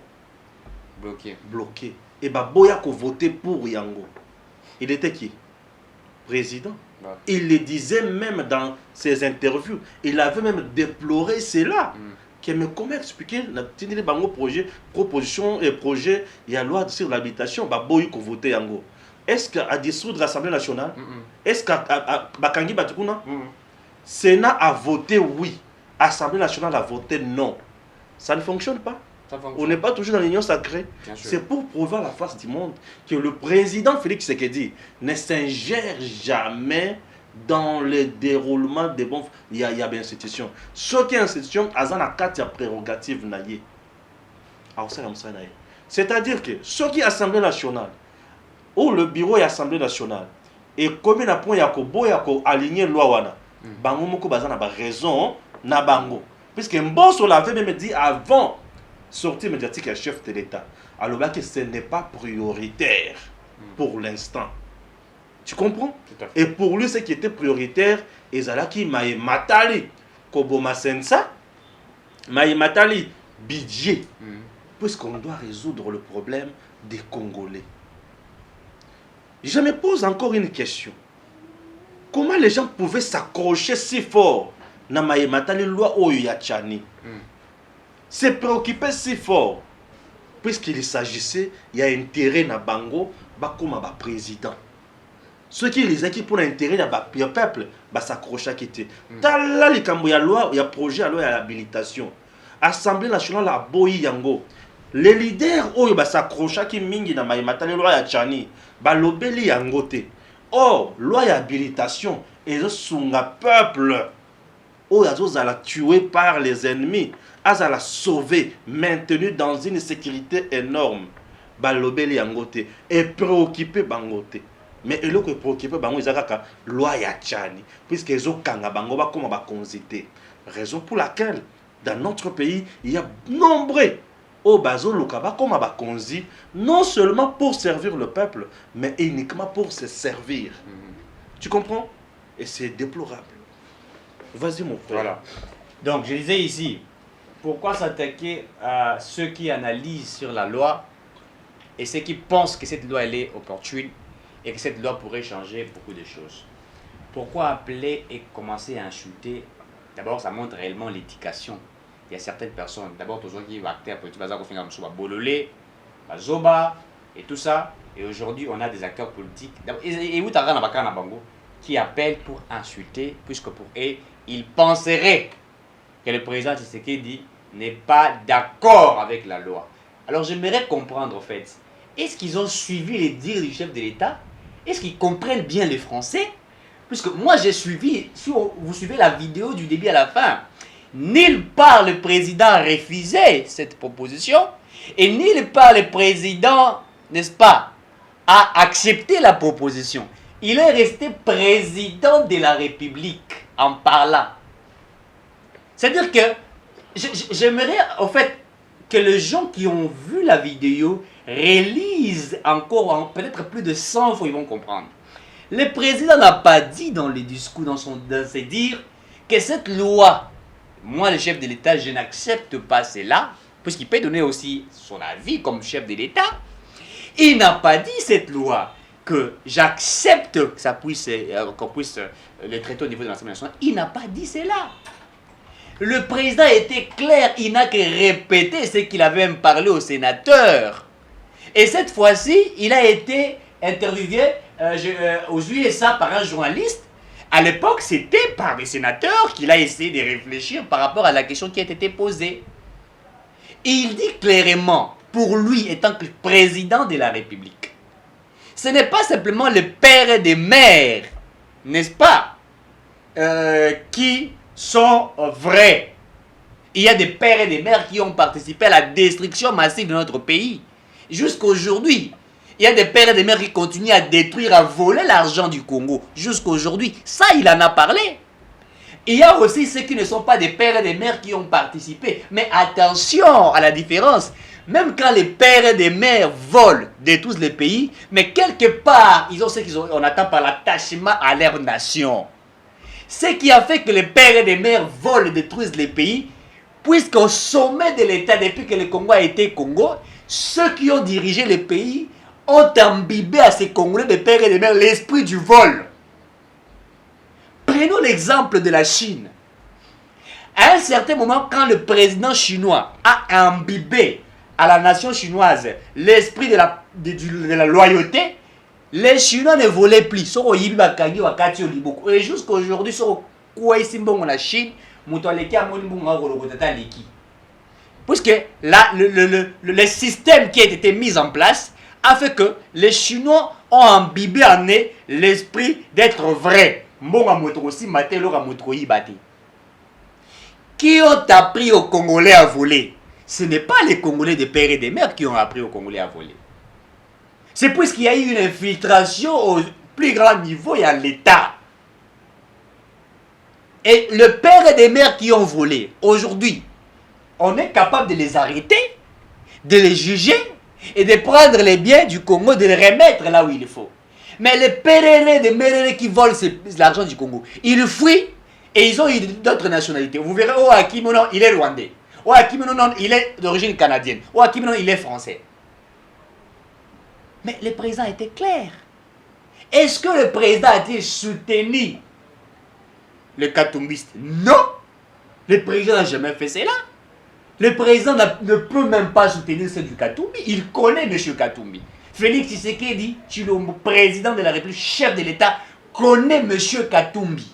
bloqué. Et Boya a voté pour Yango. Il était qui? Président. Il le disait même dans ses interviews. Il avait même déploré cela. Mais comment expliquer la proposition et projet, il y a loi sur l'habitation, Boya a voté Yango. Est-ce qu'à dissoudre l'Assemblée nationale, est-ce qu'à Bakangi Batukuna, Sénat a voté oui, Assemblée nationale a voté non. Ça ne fonctionne pas. On n'est pas toujours dans l'union sacrée. C'est pour prouver à la face du monde que le président Félix Tshisekedi ne s'ingère jamais dans le déroulement des bons. Il y a bien institution. Ce qui est institution, il y a 4 prérogatives. C'est-à-dire que ce qui est Assemblée nationale, ou le bureau est Assemblée nationale, et combien de points il y a aligner la loi, bango moko bazana ba raison na bango. Puisque Mbosso l'avait même dit avant sortie médiatique à chef de l'État, alors que ce n'est pas prioritaire pour l'instant. Tu comprends? Et pour lui, ce qui était prioritaire, Ezalaki Maï Matali, Koboma Sensa, Maï Matali, budget. Puisqu'on doit résoudre le problème des Congolais. Je me pose encore une question. Comment les gens pouvaient s'accrocher si fort na Maï Matali loi Oyachani? Se préoccuper si fort, puisqu'il s'agissait, il y a intérêt na bango, comme un président. Ceux qui les équipes pour l'intérêt du peuple, s'accrocher à quitter. Tala li kambo ya loi, il y a projet à loi à l'habilitation. Assemblée nationale a boyi yango. Les leaders s'accrocher qui mingi na maïmatali loi ya chani, lobeli yango te. Or, loi ya habilitation, et sunga peuple. Oh, ils ont tué par les ennemis, ils ont sauvé, maintenu dans une sécurité énorme. Balobeli yangote et préoccupé bangote. Mais ils ont préoccupé bango ils ont loi ya chani puisque ils ont kanga bango ba comme ba konzité. Raison pour laquelle dans notre pays il y a nombreux au bazo lokaba comme ba konzi non seulement pour servir le peuple mais uniquement pour se servir. Tu comprends? Et c'est déplorable. Vas-y mon frère. Voilà. Donc je disais ici, pourquoi s'attaquer à ceux qui analysent sur la loi et ceux qui pensent que cette loi elle est opportune et que cette loi pourrait changer beaucoup de choses? Pourquoi appeler et commencer à insulter? D'abord ça montre réellement l'éducation. Il y a certaines personnes, d'abord tous ceux qui vont acter pour Bololé, Zoba et tout ça. Et aujourd'hui on a des acteurs politiques et où qui appellent pour insulter, puisque pour eux, ils penseraient que le président Tshisekedi n'est pas d'accord avec la loi. Alors j'aimerais comprendre en fait, est-ce qu'ils ont suivi les dires du chef de l'État? Est-ce qu'ils comprennent bien le français? Puisque moi j'ai suivi, si vous suivez la vidéo du début à la fin, nulle part le président a refusé cette proposition, et nulle part le président, n'est-ce pas, a accepté la proposition. Il est resté président de la République en parlant. C'est-à-dire que j'aimerais en fait que les gens qui ont vu la vidéo relisent encore peut-être plus de 100 fois, ils vont comprendre. Le président n'a pas dit dans les discours, dans ses dires, que cette loi, moi le chef de l'État, je n'accepte pas cela, puisqu'il peut donner aussi son avis comme chef de l'État. Il n'a pas dit cette loi que j'accepte que ça puisse, qu'on puisse le traiter au niveau de l'Assemblée nationale. Il n'a pas dit cela. Le président était clair, il n'a que répété ce qu'il avait même parlé aux sénateurs. Et cette fois-ci, il a été interviewé aux USA par un journaliste. À l'époque, c'était par les sénateurs qu'il a essayé de réfléchir par rapport à la question qui a été posée. Et il dit clairement, pour lui, étant que président de la République, ce n'est pas simplement le père et des mères, n'est-ce pas, qui sont vrais. Il y a des pères et des mères qui ont participé à la destruction massive de notre pays. Jusqu'aujourd'hui, il y a des pères et des mères qui continuent à détruire, à voler l'argent du Congo. Jusqu'aujourd'hui, ça, il en a parlé. Il y a aussi ceux qui ne sont pas des pères et des mères qui ont participé. Mais attention à la différence. Même quand les pères et des mères volent, détruisent les pays, mais quelque part, ils ont ce qu'on attend par l'attachement à leur nation. Ce qui a fait que les pères et des mères volent et détruisent les pays, puisqu'au sommet de l'État, depuis que le Congo a été Congo, ceux qui ont dirigé le pays ont imbibé à ces Congolais, des pères et des mères, l'esprit du vol. Prenons l'exemple de la Chine. À un certain moment, quand le président chinois a imbibé à la nation chinoise l'esprit de la loyauté, les Chinois ne volaient plus. Et jusqu'à aujourd'hui, la Chine, Puisque là, le système qui a été mis en place a fait que les Chinois ont imbibé en eux l'esprit d'être vrai. Qui ont appris aux Congolais à voler? Ce n'est pas les Congolais des pères et des mères qui ont appris aux Congolais à voler. C'est puisqu'il y a eu une infiltration au plus grand niveau, il y a l'État. Et le père et des mères qui ont volé, aujourd'hui, on est capable de les arrêter, de les juger et de prendre les biens du Congo, de les remettre là où il faut. Mais les pérérés des mérérés qui volent l'argent du Congo, ils fuient et ils ont eu d'autres nationalités. Vous verrez, oh Akimono, il est rwandais. Oh Akimono, non, il est d'origine canadienne. Oh Akimono, il est français. Mais le président était clair. Est-ce que le président a-t-il soutenu le Katumbiste? Non. Le président n'a jamais fait cela. Le président ne peut même pas soutenir ceux du Katumbi. Il connaît M. Katumbi. Félix Tshisekedi, le président de la République, chef de l'État, connaît M. Katumbi.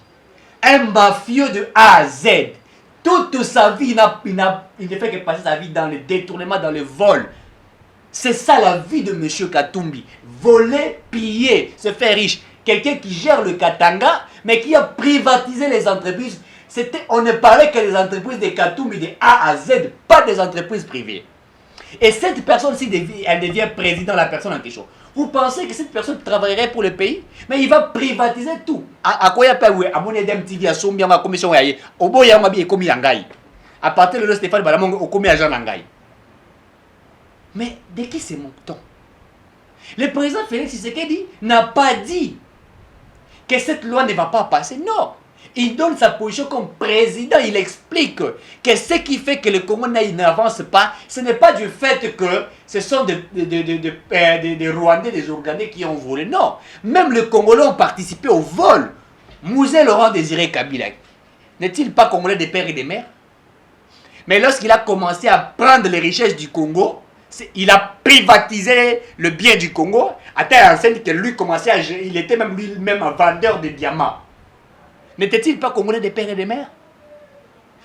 Un mafieux de A à Z. Toute sa vie, il ne fait que passer sa vie dans le détournement, dans le vol. C'est ça la vie de M. Katumbi. Voler, piller, se faire riche. Quelqu'un qui gère le Katanga, mais qui a privatisé les entreprises. On ne parlait que des entreprises de Katumbi de A à Z, pas des entreprises privées. Et cette personne-ci, elle devient président, la personne en question. Vous pensez que cette personne travaillerait pour le pays? Mais il va privatiser tout. À quoi il y a pas à mon edem TV, à Sombia, à commission, au bout, il y a un bien commis Yangai. À partir de là, Stéphane Balamong, au commis agent Yangai. Mais de qui se moque-t-on? Le président Félix Tshisekedi n'a pas dit que cette loi ne va pas passer. Non. Il donne sa position comme président. Il explique que ce qui fait que le Congo n'avance pas, ce n'est pas du fait que ce sont des Rwandais, des Ougandais qui ont volé. Non. Même les Congolais ont participé au vol. Mouzé Laurent Désiré Kabila, n'est-il pas Congolais des pères et des mères? Mais lorsqu'il a commencé à prendre les richesses du Congo, il a privatisé le bien du Congo, à telle enseigne que lui commençait à gérer, il était même lui-même un vendeur de diamants. N'était-il pas Congolais des pères et des mères?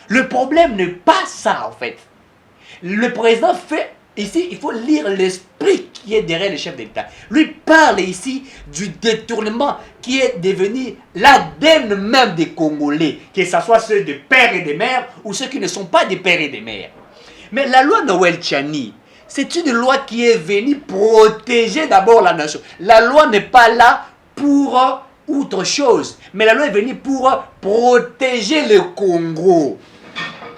Le problème n'est pas ça en fait. Le président fait, ici il faut lire l'esprit qui est derrière le chef d'État. Lui parle ici du détournement qui est devenu l'ADN même des Congolais, que ce soit ceux des pères et des mères ou ceux qui ne sont pas des pères et des mères. Mais la loi Noël Tchani, c'est une loi qui est venue protéger d'abord la nation. La loi n'est pas là pour autre chose, mais la loi est venue pour protéger le Congo.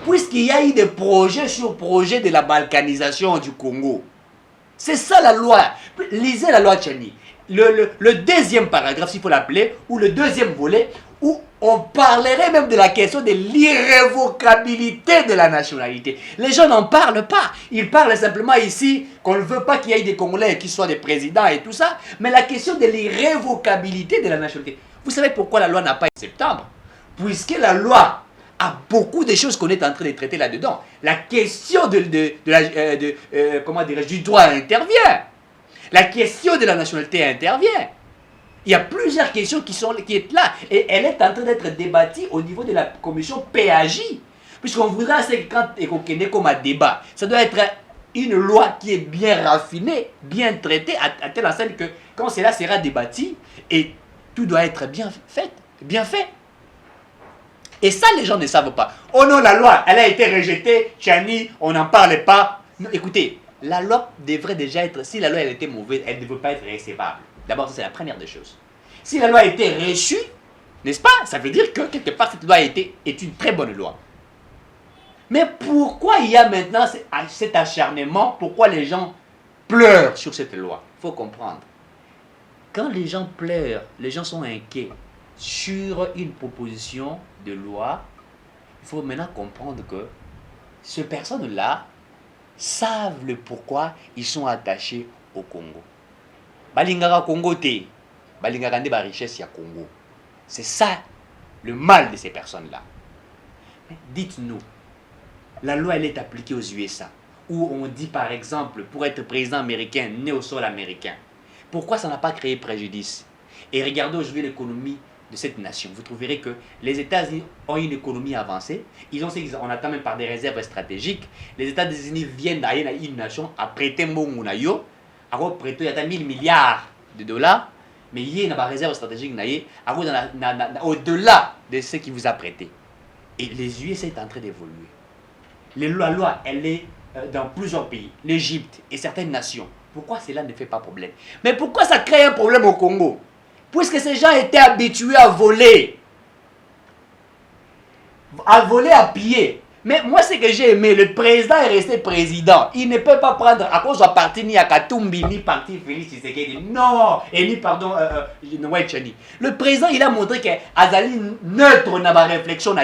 Puisqu'il y a eu des projets sur projets de la balkanisation du Congo. C'est ça la loi. Lisez la loi Tchani. Le deuxième paragraphe, s'il faut l'appeler, ou le deuxième volet, où on parlerait même de la question de l'irrévocabilité de la nationalité. Les gens n'en parlent pas. Ils parlent simplement ici qu'on ne veut pas qu'il y ait des Congolais qui soient des présidents et tout ça. Mais la question de l'irrévocabilité de la nationalité. Vous savez pourquoi la loi n'a pas été en septembre? Puisque la loi a beaucoup de choses qu'on est en train de traiter là-dedans. La question du droit intervient. La question de la nationalité intervient. Il y a plusieurs questions qui sont là. Et elle est en train d'être débattue au niveau de la commission PAJ. Puisqu'on voudra, c'est que quand on connaît comme un débat, ça doit être une loi qui est bien raffinée, bien traitée, à telle enseigne que quand cela sera débattu, et tout doit être bien fait. Et ça, les gens ne savent pas. Oh non, la loi, elle a été rejetée, Tchani, on n'en parle pas. Non, écoutez, la loi devrait déjà être, si la loi elle était mauvaise, elle ne devrait pas être recevable. D'abord, c'est la première des choses. Si la loi a été reçue, n'est-ce pas? Ça veut dire que quelque part, cette loi est une très bonne loi. Mais pourquoi il y a maintenant cet acharnement? Pourquoi les gens pleurent sur cette loi? Il faut comprendre. Quand les gens pleurent, les gens sont inquiets sur une proposition de loi, il faut maintenant comprendre que ces personnes-là savent le pourquoi ils sont attachés au Congo. Balingara Congo te, balingara nde ba richesse ya Congo. C'est ça le mal de ces personnes-là. Dites-nous, la loi elle est appliquée aux USA, où on dit par exemple, pour être président américain, né au sol américain. Pourquoi ça n'a pas créé préjudice? Et regardez aujourd'hui l'économie de cette nation, vous trouverez que les États-Unis ont une économie avancée. On attend même par des réserves stratégiques. Les États-Unis viennent à une nation à prêter Mongunayo, à prêter 1000 milliards de dollars, mais il y a une réserve stratégique au-delà de ce qui vous a prêté. Et les USA est en train d'évoluer. La loi, elle est dans plusieurs pays, l'Égypte et certaines nations. Pourquoi cela ne fait pas problème? Mais pourquoi ça crée un problème au Congo? Puisque ces gens étaient habitués à voler, à piller. Mais moi, ce que j'ai aimé, le président est resté président. Il ne peut pas prendre, à cause de parti ni à Katumbi, ni parti Félix Tshisekedi. Non, et ni, pardon, Noël Tchani. Le président, il a montré que Azali neutre dans la réflexion.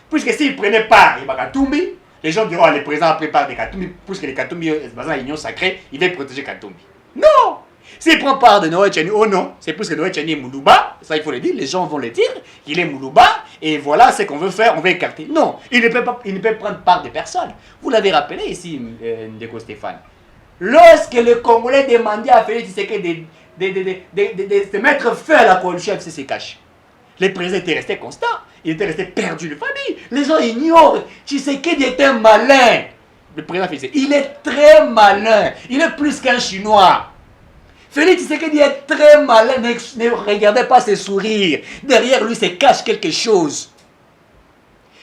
Puisque s'il prenait part à Katumbi, les gens diront, le président a pris part de Katumbi, puisque les Katumbi, c'est dans l'union sacrée, il va protéger Katumbi. Non! S'il prend part de Noël Tchani, oh non, c'est plus que Noël Tchani est Moulouba, ça il faut le dire, les gens vont le dire, il est Moulouba, et voilà ce qu'on veut faire, on va écarter. Non, il ne peut prendre part de personne. Vous l'avez rappelé ici, Ndeko Stéphane. Lorsque le Congolais demandait à Félix Tshisekedi de se mettre feu à la coalition FCC Cash, le président était resté constant, il était resté perdu de famille. Les gens ignorent, Tshisekedi est un malin. Le président Félix, il est très malin, il est plus qu'un Chinois. Félix Tshisekedi est très malin, ne regardez pas ses sourires. Derrière lui se cache quelque chose.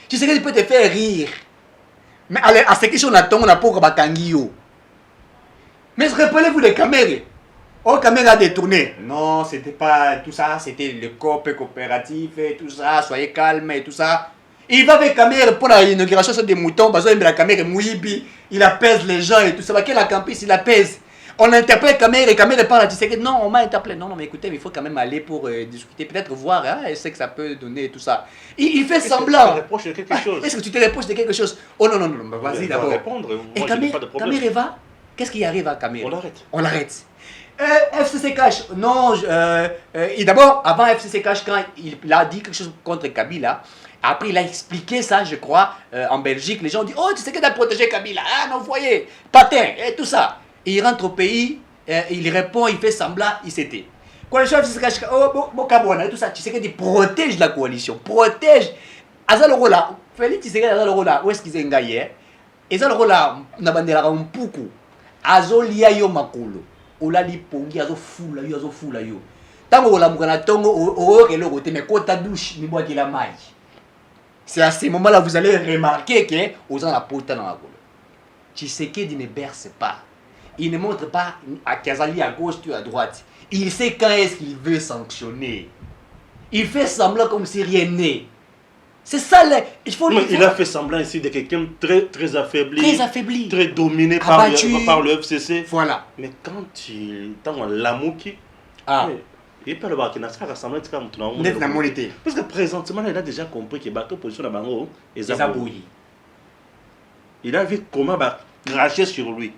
Tshisekedi peut te faire rire. Mais à ce que on attend, on a pour Bakangio. Mais rappelez-vous des caméras. Oh, caméra détournée. Non, c'était pas tout ça, c'était le COP coopératif et tout ça, soyez calme et tout ça. Il va avec caméra pour l'inauguration des moutons, parce que la caméra mouibi, il apaise les gens et tout ça. Quel campus, il apaise. On interpelle Kamere et Kamere parle à Tshisekedi. Non, on m'a interpellé. Non, mais écoutez, il faut quand même aller pour discuter, peut-être voir ce que ça peut donner et tout ça. Il fait semblant. Est-ce que tu te reproches de quelque chose? Est-ce que tu te reproches de quelque chose? Oh non, vas-y d'abord. Répondre. Et Kamere va, qu'est-ce qui arrive à Kamere? On l'arrête. FCC Cash, non, et d'abord, avant FCC Cash, quand il a dit quelque chose contre Kabila, après il a expliqué ça, je crois, en Belgique, les gens ont dit, oh, tu sais qu'il a protégé Kabila, ah non, vous voyez, patin, et tout ça. Et il rentre au pays, il répond, il fait semblant, il s'était. Coalition FCC Cash, oh, Kabwana, et tout ça, tu sais qu'il protège la coalition, protège. Azalorola, Félix Tshisekedi Azalorola, où est-ce qu'ils ont gagné? Azalorola, Nabandela Mpuku, Azolia yo makolo. Olali pongi azo fula yo. Tango olamuka na tongo ookelo kote mais kota douche ni boîte la maille. C'est à ce moment-là vous allez remarquer que aux en la pota dans la gueule. Tshisekedi ne berce pas. Il ne montre pas à Kazali à gauche ou à droite. Il sait quand est-ce qu'il veut sanctionner. Il fait semblant comme si rien n'est. C'est ça, il a fait semblant ici de quelqu'un très affaibli. Très affaibli. Très dominé par le FCC. Voilà. Mais quand il est dans l'amouki, il peut le voir qu'il n'a pas rassemblé comme tout le monde. Parce que présentement, il a déjà compris que bateau position à Bango est abouillé. Il a vu comment cracher sur lui.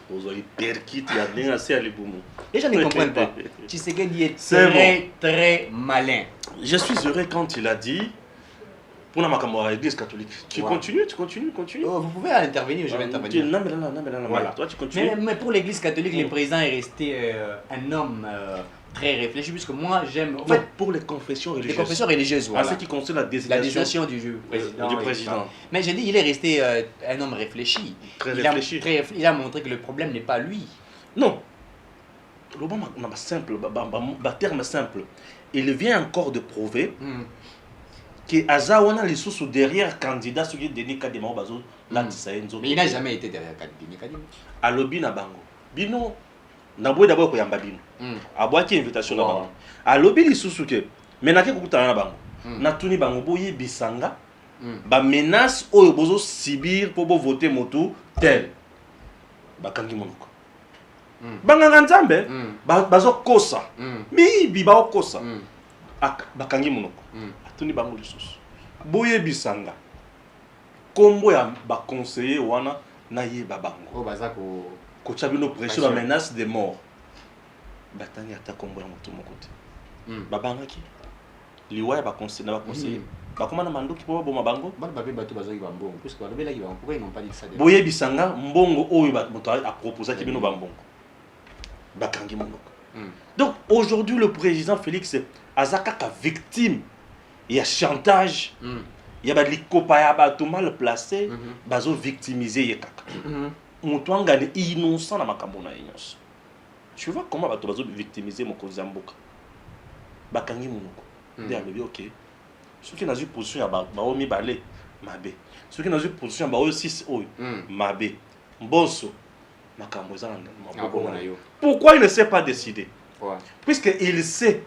Vous avez perquis, il y a bien assez à l'éboume. Les gens ne comprennent pas. Tshisekedi est très malin. Je suis heureux quand il a dit pour la Makamora, l'église catholique. Tu continues. Oh, vous pouvez intervenir, je vais intervenir. Non, voilà. Toi, tu continues. Mais pour l'église catholique, le président est resté un homme très réfléchi, puisque moi j'aime. En fait, pour les confessions religieuses. Les confessions religieuses, voilà. En ce qui concerne la désignation du président. Du Mais j'ai dit, il est resté un homme réfléchi. Très réfléchi. Il a montré que le problème n'est pas lui. Non. Le terme simple. Il vient encore de prouver que Azawana les sous derrière candidat sur Denis Kadima Bazo mais il n'a jamais été derrière Denis Kadima. À lobby na bango. Bino na boy d'abord ko yamba bino. A boîte invitation na bango. À lobby les sous que mais na ke kuta na bango. Na tuni bango boye bisanga. Ba menace oyo bozo sibir pour voter moto tel. Ba kangi monoko. Banganga nzambe bazo kosa mibi ba kosa bakangi monoko atuni bango lisusu boye bisanga kombo ya ba conseiller wana na yeba bango o bazako ko chabino pression la menace de mort batani ata kombo ya moto mokote babangaki liwa ba conseiller na ba conseiller bakoma na mandoki po boma bango babe bato bazaki bambongo puisque balobela ki bango pourquoi ils n'ont pas dit ça boye bisanga mbongo oyo moto a proposé ki bino bambongo bakangi monoko Donc aujourd'hui, le président Félix Azakaka victime. Il y a chantage. Il y a des copains mal placés. Bazo victimisé. Moutouanga est innocent dans ma camona. Tu vois comment bazo victimiser mon cousin Mboka. Bakangi Mounoko. Dit ok. Ceux qui n'ont pas eu position, baomi balé. Mabé. Ceux qui n'ont pas eu position, baomi 6 oy. Mabé. Bonso. Pourquoi il ne s'est pas décidé? Puisqu'il sait,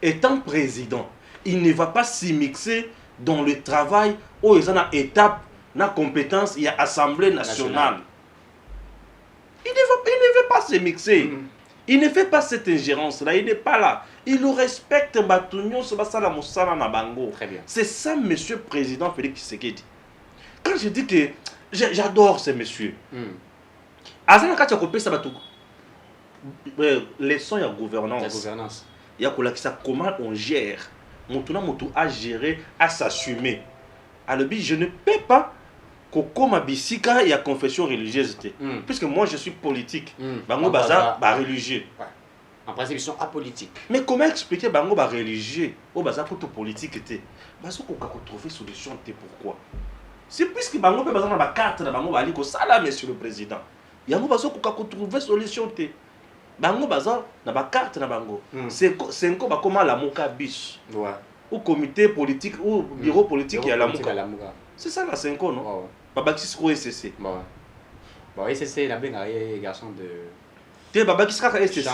étant président, il ne va pas s'immiscer dans le travail où il y a une étape, une compétence, il y a Assemblée nationale. Il ne veut pas se mixer. Il ne fait pas cette ingérence-là, il n'est pas là. Il nous respecte, c'est ça, monsieur le président Félix Tshisekedi. Quand je dis que j'adore ces messieurs, les sons, il y a gouvernance. Il y a comment on gère. Moutuna Moutou a géré, à s'assumer. Alors, je ne peux pas comme Bissika, il y a confession religieuse. Puisque moi, je suis politique. Bango Baza, religieux. En principe, ils sont apolitiques. Mais comment expliquer Bango religieux au Baza pour tout politique était Bazo qu'on a trouvé solution. Pourquoi? C'est puisque Bango peut baser dans la carte de Bango Bali, ça là, monsieur le président. Il y a un bazo qu'on a trouvé solution. Bango baza dans la carte de Bango. C'est comment la Moka bis. Ou comité politique, ou bureau politique, il y a la Moka. C'est ça la 5 ans, non? Babakis ou SCC. Bon, SCC, il a bien un garçon de. T'es Babakis Kaka SCC.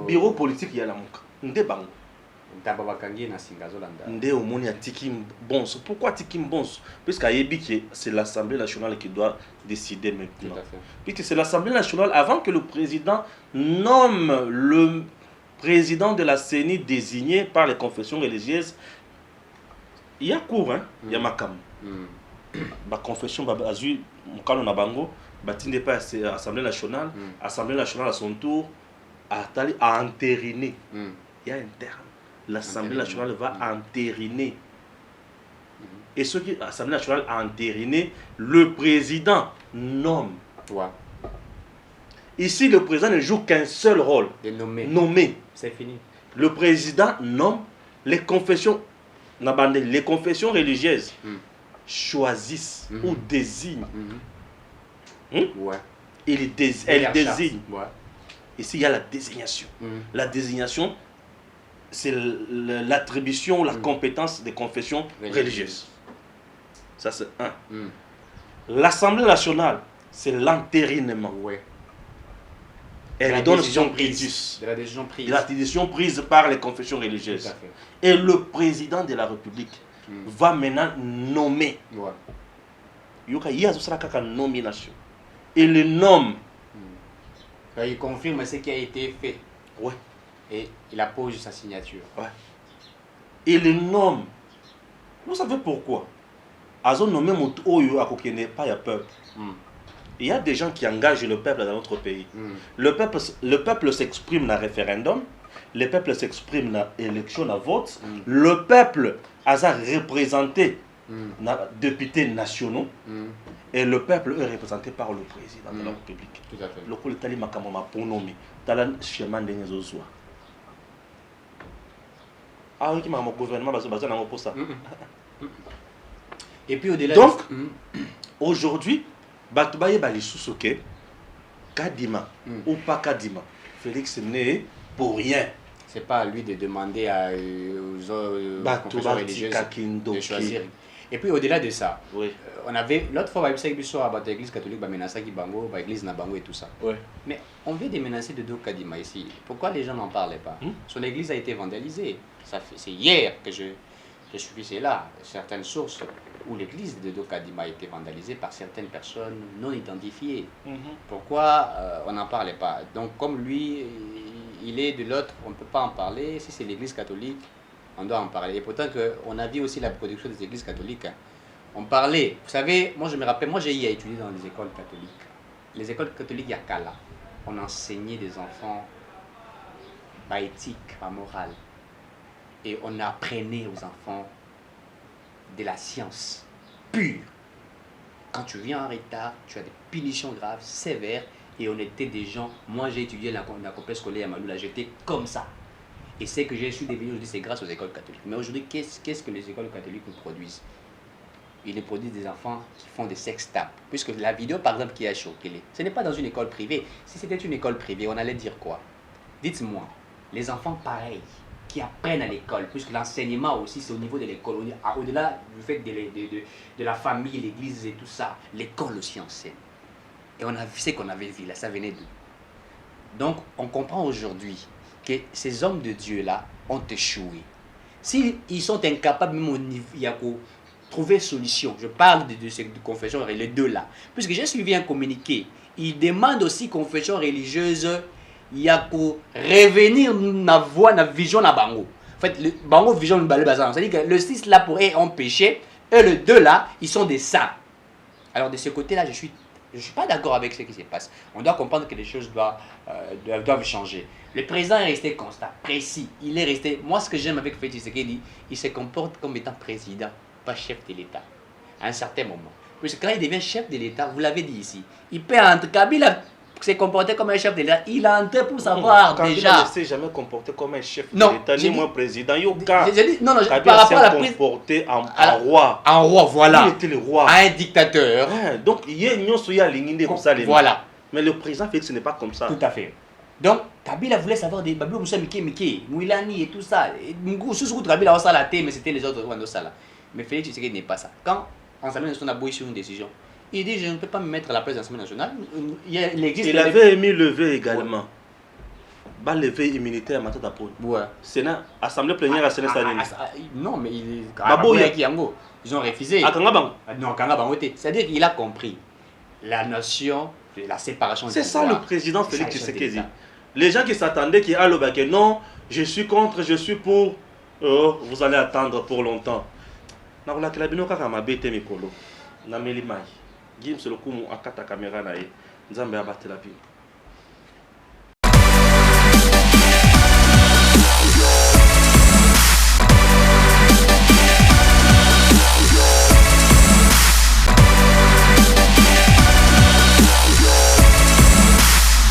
Bureau politique, il y a la Moka. Ndé Bango. Ndé au monde, il y a Tikim Bonso. Pourquoi Tikim Bonso? Puisqu'à Yebi, c'est l'Assemblée nationale qui doit décider maintenant. Puisque c'est l'Assemblée nationale, avant que le président nomme le président de la CENI désigné par les confessions religieuses, il y a cours, hein? Il y a Makam. La confession, Azul, Mokano Nabango, Batinde pas à l'Assemblée nationale. L'Assemblée nationale, à son tour, a entériné. Il y a un terme. L'Assemblée nationale va entériner. Et ce qui l'Assemblée nationale a entériné, le président nomme. Ici, le président ne joue qu'un seul rôle. De nommer. Nommer. C'est fini. Le président nomme, les confessions religieuses choisissent ou désignent. Elles désignent. Ici, il y a la désignation. La désignation, c'est l'attribution, la compétence des confessions religieuses. Ça, c'est un. L'Assemblée nationale, c'est l'entérinement. Elle donne son préjudice. La décision prise. La décision prise par les confessions religieuses. Et le président de la République va maintenant nommer. Il y a une nomination. Il le nomme. Il confirme ce qui a été fait. Et il appose sa signature. Il le nomme. Vous savez pourquoi? Azo nommé Oyo Akokene, pas il y a peuple. Il y a des gens qui engagent le peuple dans notre pays. Le peuple s'exprime dans le référendum, le peuple s'exprime dans l'élection, dans le vote. Le peuple a représenté dans les députés nationaux. Et le peuple est représenté par le président de la République. Tout à fait. Le coup de Makamama pour nommer. Talan chemin de Nizozwa. Ah oui, mon gouvernement va se baser pour ça. Et puis au-delà. Donc, aujourd'hui, Batoubaye Balisusoke, Kadima ou pas Kadima, Félix n'est pour rien. C'est pas à lui de demander aux confessions religieuses de choisir. Et puis au-delà de ça, on avait l'autre fois, l'église catholique menaçait Bango, l'église Nabango et tout ça. Mais on vient de menacer de dos Kadima ici. Pourquoi les gens n'en parlaient pas? Son église a été vandalisée. C'est hier que je suis là. Certaines sources où l'église de Dokadima a été vandalisée par certaines personnes non identifiées. Pourquoi on n'en parlait pas? Donc comme lui, il est de l'autre, on ne peut pas en parler. Si c'est l'église catholique, on doit en parler. Et pourtant on a vu aussi la production des églises catholiques. On parlait, vous savez, moi je me rappelle, moi j'ai étudié dans les écoles catholiques. Les écoles catholiques, il y a Kala. On enseignait des enfants par éthique, par morale. Et on apprenait aux enfants de la science pure. Quand tu viens en retard, tu as des punitions graves, sévères, Et on était des gens, moi j'ai étudié la complexe scolaire à Maloula, j'étais comme ça. Et c'est que j'ai su devenir aujourd'hui, c'est grâce aux écoles catholiques. Mais aujourd'hui, qu'est-ce que les écoles catholiques nous produisent? Ils les produisent des enfants qui font des sex tapes. Puisque la vidéo, par exemple, qui a choqué, ce n'est pas dans une école privée. Si c'était une école privée, on allait dire quoi? Dites-moi, les enfants pareils, qui apprennent à l'école, puisque l'enseignement aussi, c'est au niveau de l'école, au-delà du fait de la famille, l'église et tout ça, l'école aussi enseigne. Et on a vu ce qu'on avait vu là, ça venait d'où? Donc, on comprend aujourd'hui que ces hommes de Dieu-là ont échoué. S'ils sont incapables, même au niveau, il y a qu'à trouver solution. Je parle de ces confessions, les deux là. Puisque j'ai suivi un communiqué, ils demandent aussi confession religieuse, il y a qu'à revenir na voix, na vision na bango. En fait, le bango vision le bazar. C'est-à-dire que le 6 là pour eux ont péché, et le 2 là, ils sont des saints. Alors de ce côté-là, je suis pas d'accord avec ce qui se passe. On doit comprendre que les choses doivent changer. Le président est resté constant, précis. Il est resté. Moi, ce que j'aime avec Félix Tshisekedi, il se comporte comme étant président, pas chef de l'État. À un certain moment. Parce que quand il devient chef de l'État, vous l'avez dit ici, il peut entrer. Kabila s'est comporté comme un chef de l'État. Il a entré pour savoir Kabila déjà. ne s'est jamais comporté comme un chef de Non, l'État, ni moi président. non, par Kabila rapport à la s'est prise. comporté en roi. En roi, voilà. Il était le roi. Un dictateur. Ouais, donc, il y a une union. Voilà. Mais le président Félix, ce n'est pas comme ça. Tout à fait. Donc, Kabila voulait savoir des Babylon Moussa Mike, Mouilani et tout ça. Sous Kabila a la thé, mais c'était les autres qui ont ça là. Mais Félix Tshisekedi n'est pas ça. Quand l'Assemblée nationale a bougé sur une décision, il dit je ne peux pas me mettre à la place de l'Assemblée nationale. Il avait émis levé également. Bas levé immunité à Mata Dapone. Ouais. Sénat, Assemblée plénière à Sénat Sadini. Non, mais ils ont refusé. Non, c'est-à-dire qu'il a compris la notion de la séparation du pouvoir. C'est ça le président Félix Tshisekedi. Les gens qui s'attendaient qui allaient que non, je suis contre, je suis pour. Oh, vous allez attendre pour longtemps. Nakola kelabino kaka mabete mikolo. Nameli mai. Gims le kumu akata caméra na ye. Nzambe abatela bi.